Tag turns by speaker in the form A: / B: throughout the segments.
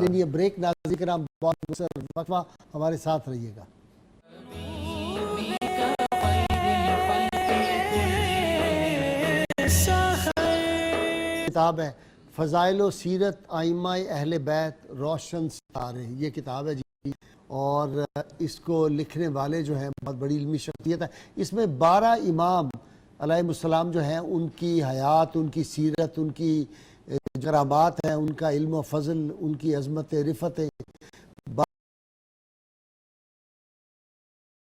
A: لیے بریک. ناظرین کرام بہت مختصر وقفہ ہمارے ساتھ رہیے گا. کتاب ہے فضائل و سیرت ائمہ اہل بیت روشن ستارے. یہ کتاب ہے جی، اور اس کو لکھنے والے جو ہیں بہت بڑی علمی شخصیت ہے. اس میں 12 امام علیہ السلام جو ہیں ان کی حیات، ان کی سیرت، ان کی کرامات ہیں، ان کا علم و فضل، ان کی عظمت رفعت،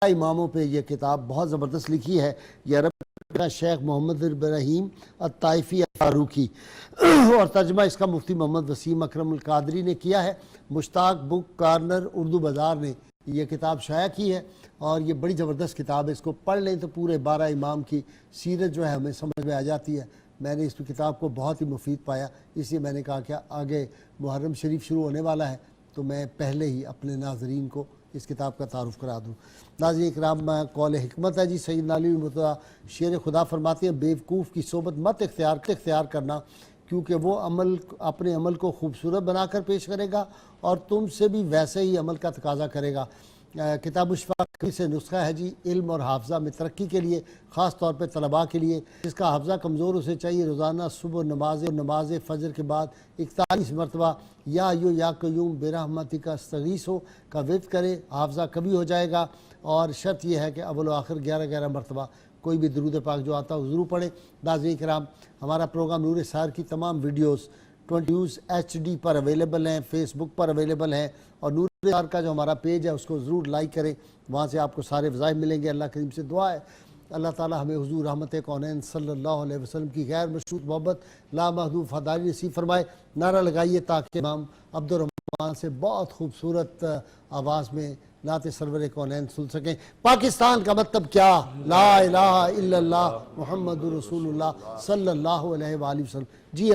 A: اماموں پہ یہ کتاب بہت زبردست لکھی ہے. یہ عرب کا شیخ محمد ابراہیم الطائفی فاروقی اور ترجمہ اس کا مفتی محمد وسیم اکرم القادری نے کیا ہے. مشتاق بک کارنر اردو بازار نے یہ کتاب شائع کی ہے، اور یہ بڑی زبردست کتاب ہے. اس کو پڑھ لیں تو پورے 12 امام کی سیرت جو ہے ہمیں سمجھ میں آ جاتی ہے. میں نے اس کتاب کو بہت ہی مفید پایا، اس لیے میں نے کہا کہ آگے محرم شریف شروع ہونے والا ہے تو میں پہلے ہی اپنے ناظرین کو اس کتاب کا تعارف کرا دوں. ناظرین اکرام، قول حکمت ہے جی. سیدنا علی مرتضیٰ شیر خدا فرماتے ہیں بیوقوف کی صحبت مت اختیار کرنا، کیونکہ وہ اپنے عمل کو خوبصورت بنا کر پیش کرے گا اور تم سے بھی ویسے ہی عمل کا تقاضا کرے گا. کتاب الشفا سے نسخہ ہے جی علم اور حافظہ میں ترقی کے لیے، خاص طور پہ طلباء کے لیے. جس کا حافظہ کمزور اسے چاہیے روزانہ صبح نماز فجر کے بعد 41 مرتبہ یا ایو یا قیوم برحمتک استغیث کا ورد کرے. حافظہ کبھی ہو جائے گا، اور شرط یہ ہے کہ اول و آخر 11 مرتبہ کوئی بھی درود پاک جو آتا ہے ضرور پڑھیں. ناظرین کرام، ہمارا پروگرام نور سحر کی تمام ویڈیوز 20 نیوز HD پر اویلیبل ہیں، فیس بک پر اویلیبل ہیں، اور نور سحر کا جو ہمارا پیج ہے اس کو ضرور لائک کریں. وہاں سے آپ کو سارے وظائف ملیں گے. اللہ کریم سے دعا ہے اللہ تعالی ہمیں حضور رحمت کونین صلی اللہ علیہ وسلم کی غیر مشروط محبت لامحدود وفاداری نصیب فرمائے. نعرہ لگائیے تاکہ امام عبد الرحمن سے بہت خوبصورت آواز میں نعت سرور کونین سن سکیں. پاکستان کا مطلب کیا؟ لا الہ الا اللہ محمد رسول اللہ صلی اللہ علیہ وآلہ وسلم. جی